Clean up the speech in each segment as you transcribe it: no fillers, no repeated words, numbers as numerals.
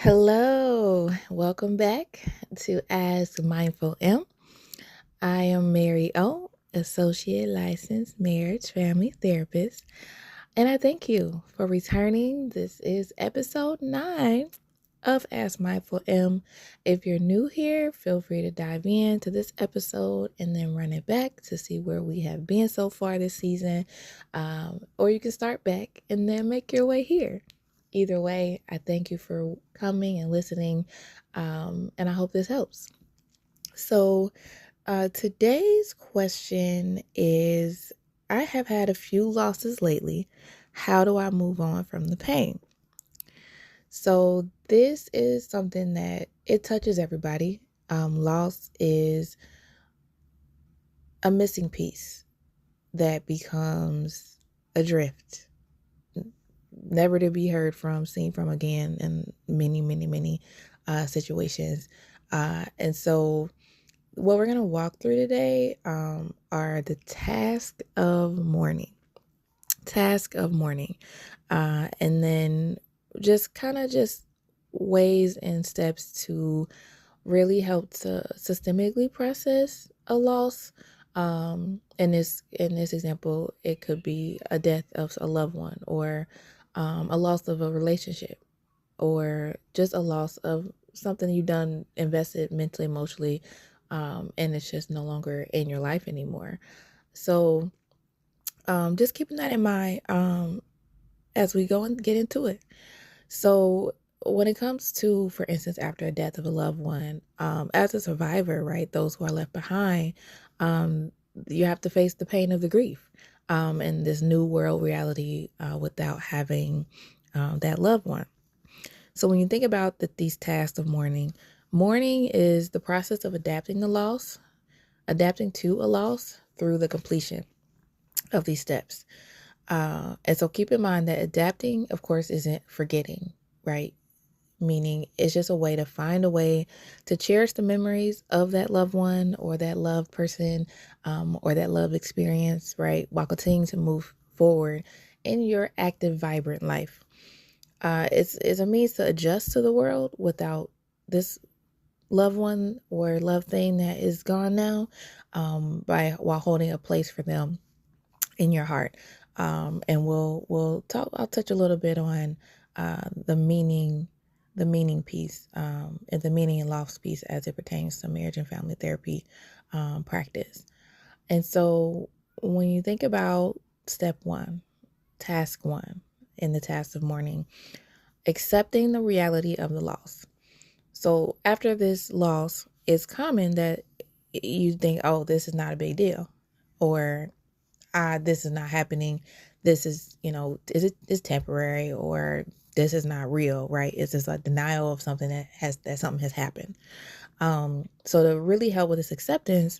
Hello, welcome back to As Mindful M. I am Mary O, Associate Licensed Marriage Family Therapist, and I thank you for returning. This is episode 9 of As Mindful M. If you're new here, feel free to dive into this episode and then run it back to see where we have been so far this season, or you can start back and then make your way here. Either way, I thank you for coming and listening, and I hope this helps. So, today's question is, I have had a few losses lately. How do I move on from the pain? So, this is something that it touches everybody. Loss is a missing piece that becomes adrift, never to be heard from, seen from again in many situations. And so what we're going to walk through today are the task of mourning. And then just ways and steps to really help to systemically process a loss. In this example, it could be a death of a loved one, or a loss of a relationship, or just a loss of something you've done, invested mentally, emotionally, and it's just no longer in your life anymore. So just keeping that in mind as we go and get into it. So when it comes to, for instance, after a death of a loved one, as a survivor, right, those who are left behind, you have to face the pain of the grief and this new world reality without having that loved one. So when you think about these tasks of mourning, mourning is the process of adapting to a loss through the completion of these steps. And so keep in mind that adapting, of course, isn't forgetting, right? Meaning it's just a way to find a way to cherish the memories of that loved one or that loved person, or that loved experience, right? While continuing to move forward in your active, vibrant life. It's a means to adjust to the world without this loved one or loved thing that is gone now, while holding a place for them in your heart. And we'll talk. I'll touch a little bit on the meaning piece, and the meaning and loss piece as it pertains to marriage and family therapy practice. And so when you think about step one, task one in the task of mourning, accepting the reality of the loss. So after this loss, it's common that you think, oh, this is not a big deal, or this is not happening. This is, is temporary, or this is not real, right? It's just a denial of something that something has happened. So to really help with this acceptance,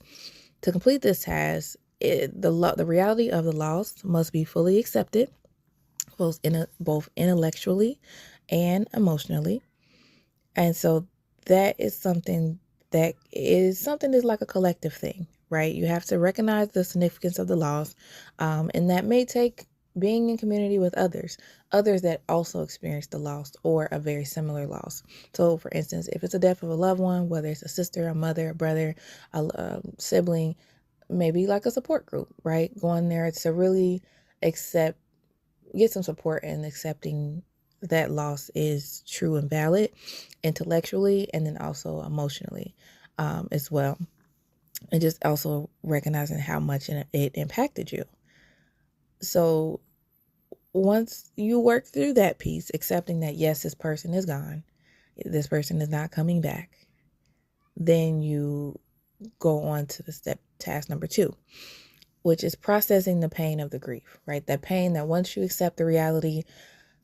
to complete this task, the reality of the loss must be fully accepted, both intellectually and emotionally. And so that is something that's like a collective thing, right? You have to recognize the significance of the loss, and that may take being in community with others that also experience the loss or a very similar loss. So for instance, if it's a death of a loved one, whether it's a sister, a mother, a brother, a sibling, maybe like a support group, right? Going there to really get some support in accepting that loss is true and valid intellectually, and then also emotionally as well. And just also recognizing how much it impacted you. So once you work through that piece, accepting that, yes, this person is gone, this person is not coming back, then you go on to the task number 2, which is processing the pain of the grief, right? That pain that once you accept the reality,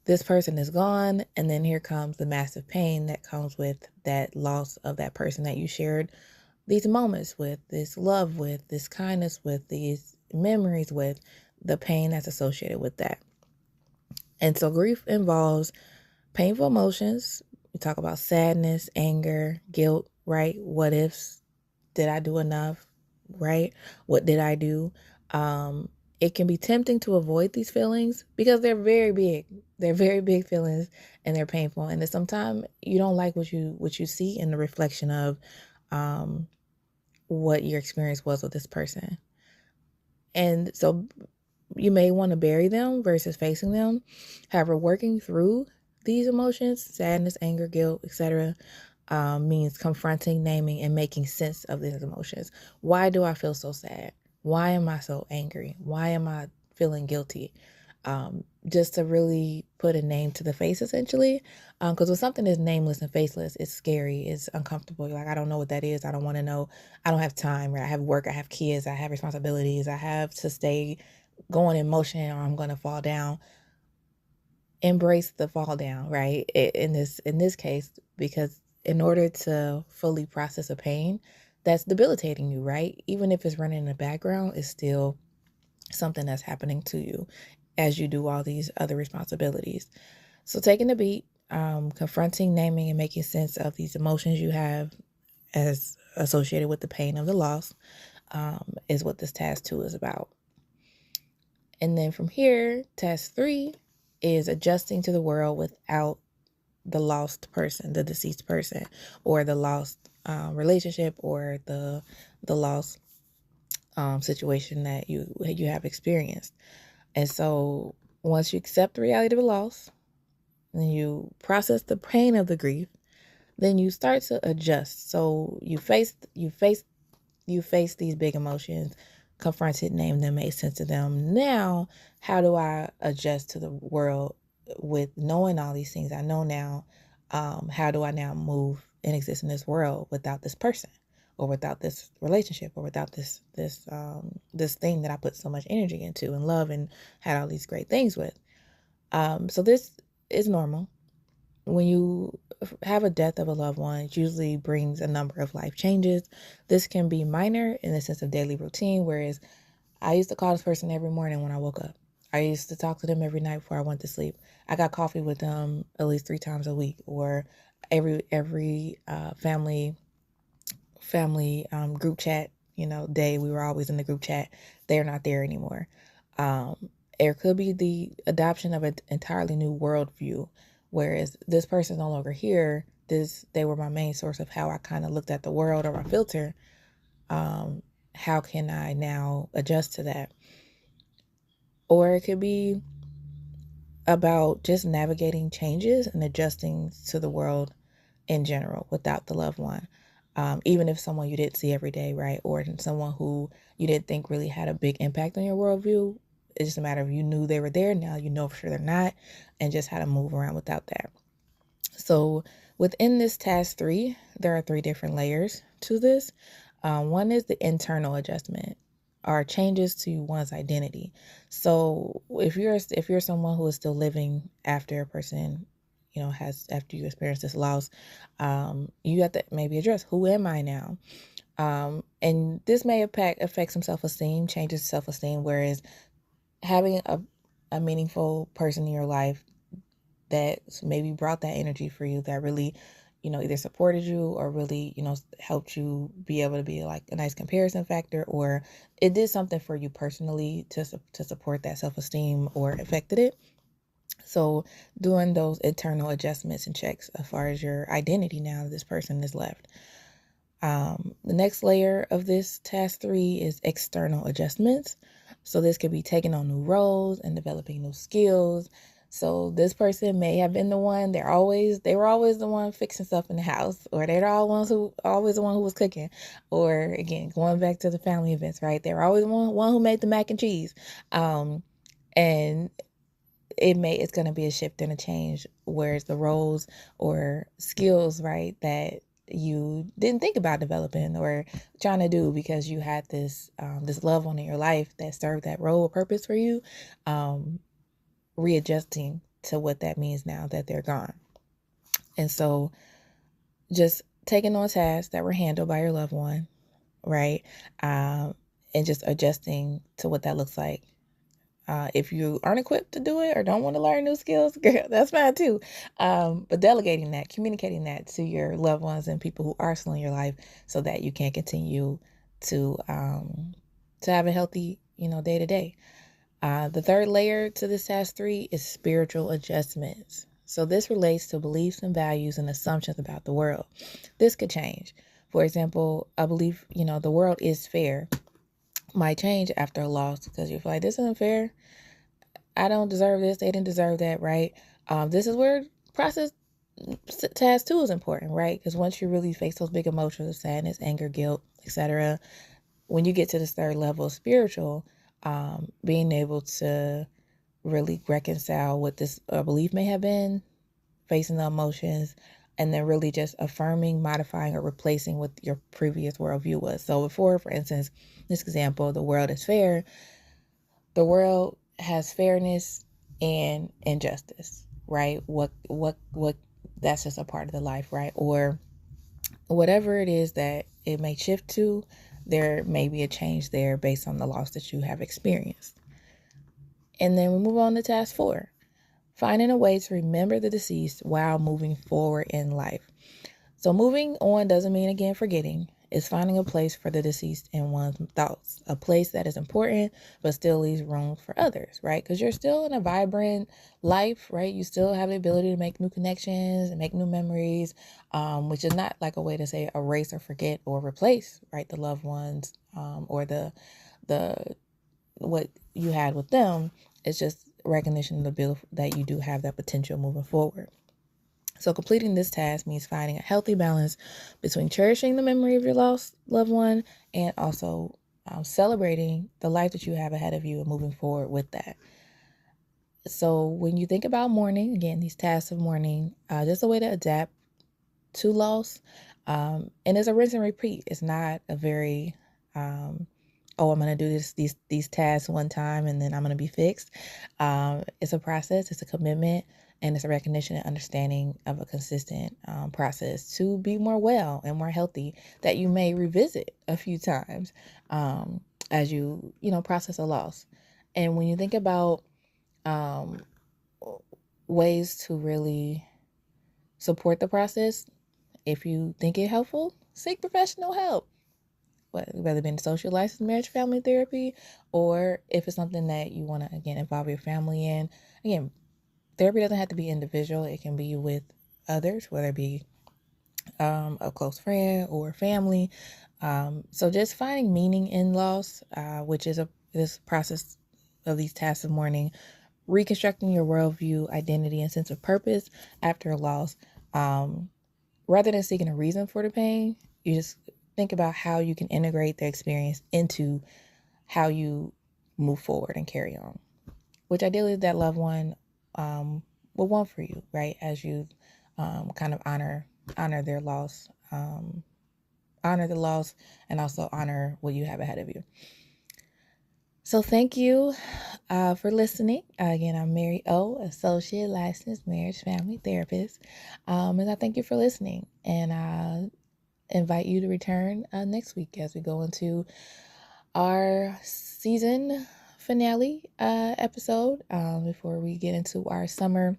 this person is gone, and then here comes the massive pain that comes with that loss of that person that you shared these moments with, this love with, this kindness with, these memories with, the pain that's associated with that. And so grief involves painful emotions. We talk about sadness, anger, guilt, right? What ifs? Did I do enough? Right? What did I do? It can be tempting to avoid these feelings because they're very big. They're very big feelings and they're painful. And then sometimes you don't like what you see in the reflection of um, what your experience was with this person. And so you may want to bury them versus facing them. However, working through these emotions, sadness, anger, guilt, etc., means confronting, naming, and making sense of these emotions. Why do I feel so sad? Why am I so angry? Why am I feeling guilty? Just to really put a name to the face, essentially. Because when something is nameless and faceless, it's scary, it's uncomfortable. You're like, I don't know what that is. I don't want to know. I don't have time, right? I have work, I have kids, I have responsibilities, I have to stay going in motion or I'm going to fall down. Embrace the fall down, right? In this case, because in order to fully process a pain that's debilitating you, right? Even if it's running in the background, it's still something that's happening to you as you do all these other responsibilities. So taking a beat, confronting, naming, and making sense of these emotions you have as associated with the pain of the loss is what this task 2 is about. And then from here, task 3 is adjusting to the world without the lost person, the deceased person, or the lost relationship, or the lost situation that you have experienced. And so once you accept the reality of the loss, and you process the pain of the grief, then you start to adjust. So you face these big emotions, confronted, named them, made sense of them. Now, how do I adjust to the world with knowing all these things I know now? How do I now move and exist in this world without this person, or without this relationship, or without this thing that I put so much energy into and love and had all these great things with? So this is normal. When you have a death of a loved one, it usually brings a number of life changes. This can be minor in the sense of daily routine, whereas I used to call this person every morning when I woke up. I used to talk to them every night before I went to sleep. I got coffee with them at least 3 times a week, or every family group chat, day. We were always in the group chat. They're not there anymore. There could be the adoption of an entirely new worldview, whereas this person's no longer here. They were my main source of how I kind of looked at the world, or my filter. How can I now adjust to that? Or it could be about just navigating changes and adjusting to the world in general without the loved one. Even if someone you didn't see every day, right? Or someone who you didn't think really had a big impact on your worldview. It's just a matter of you knew they were there. Now you know for sure they're not, and just how to move around without that. So within this task 3, there are 3 different layers to this. One is the internal adjustment, or changes to one's identity. So if you're someone who is still living after a person, has after you experience this loss, you have to maybe address, who am I now? And this may affect some self-esteem, changes self-esteem, whereas having a meaningful person in your life that maybe brought that energy for you, that really, either supported you or really, helped you be able to be like a nice comparison factor, or it did something for you personally to support that self-esteem or affected it. So doing those internal adjustments and checks as far as your identity now that this person is left. The next layer of this task 3 is external adjustments. So this could be taking on new roles and developing new skills. So this person may have been the one, they were always the one fixing stuff in the house, or they're always the one who was cooking, or again, going back to the family events, right? They were always one who made the mac and cheese. And it's going to be a shift and a change, whereas the roles or skills, right, that you didn't think about developing or trying to do because you had this loved one in your life that served that role or purpose for you, readjusting to what that means now that they're gone. And so just taking on tasks that were handled by your loved one, right, and just adjusting to what that looks like. If you aren't equipped to do it or don't want to learn new skills, girl, that's fine too. But delegating that, communicating that to your loved ones and people who are still in your life, so that you can continue to have a healthy, day to day. The third layer to this task 3 is spiritual adjustments. So this relates to beliefs and values and assumptions about the world. This could change. For example, I believe, the world is fair might change after a loss because you feel like this isn't fair. I don't deserve this. They didn't deserve that, right? This is where process task 2 is important, right? Because once you really face those big emotions of sadness, anger, guilt, etc., when you get to this third level of spiritual, being able to really reconcile what this belief may have been, facing the emotions, and then really just affirming, modifying, or replacing what your previous worldview was. So before, for instance, this example, the world is fair. The world has fairness and injustice, right? What that's just a part of the life, right? Or whatever it is that it may shift to, there may be a change there based on the loss that you have experienced. And then we move on to task 4, finding a way to remember the deceased while moving forward in life. So moving on doesn't mean, again, forgetting. It's finding a place for the deceased in one's thoughts, a place that is important but still leaves room for others, right? Because you're still in a vibrant life, right? You still have the ability to make new connections and make new memories, which is not like a way to say erase or forget or replace, right? The loved ones, or the what you had with them. It's just recognition of the ability that you do have that potential moving forward. So completing this task means finding a healthy balance between cherishing the memory of your lost loved one and also celebrating the life that you have ahead of you and moving forward with that. So when you think about mourning, again, these tasks of mourning, just a way to adapt to loss. And it's a rinse and repeat. It's not a very, I'm going to do these tasks one time and then I'm going to be fixed. It's a process. It's a commitment. And it's a recognition and understanding of a consistent process to be more well and more healthy that you may revisit a few times as you process a loss. And when you think about ways to really support the process, if you think it helpful, seek professional help. Whether it be in social license, marriage, family therapy, or if it's something that you want to, again, involve your family in. Again, therapy doesn't have to be individual. It can be with others, whether it be a close friend or family. So just finding meaning in loss, which is this process of these tasks of mourning, reconstructing your worldview, identity, and sense of purpose after a loss. Rather than seeking a reason for the pain, you just think about how you can integrate the experience into how you move forward and carry on, which ideally that loved one will want for you, right? As you kind of honor their loss, honor the loss, and also honor what you have ahead of you. So thank you for listening. Again, I'm Mary O, Associate Licensed Marriage Family Therapist. And I thank you for listening. And I invite you to return next week as we go into our season finale episode before we get into our summer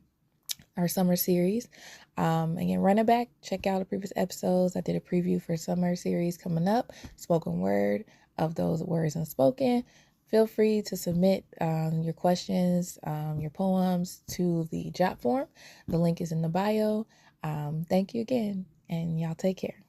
series. Again, run it back, check out the previous episodes. I did a preview for summer series coming up, spoken word of those words unspoken. Feel free to submit your questions, your poems to the jot form. The link is in the bio. Thank you again, and y'all take care.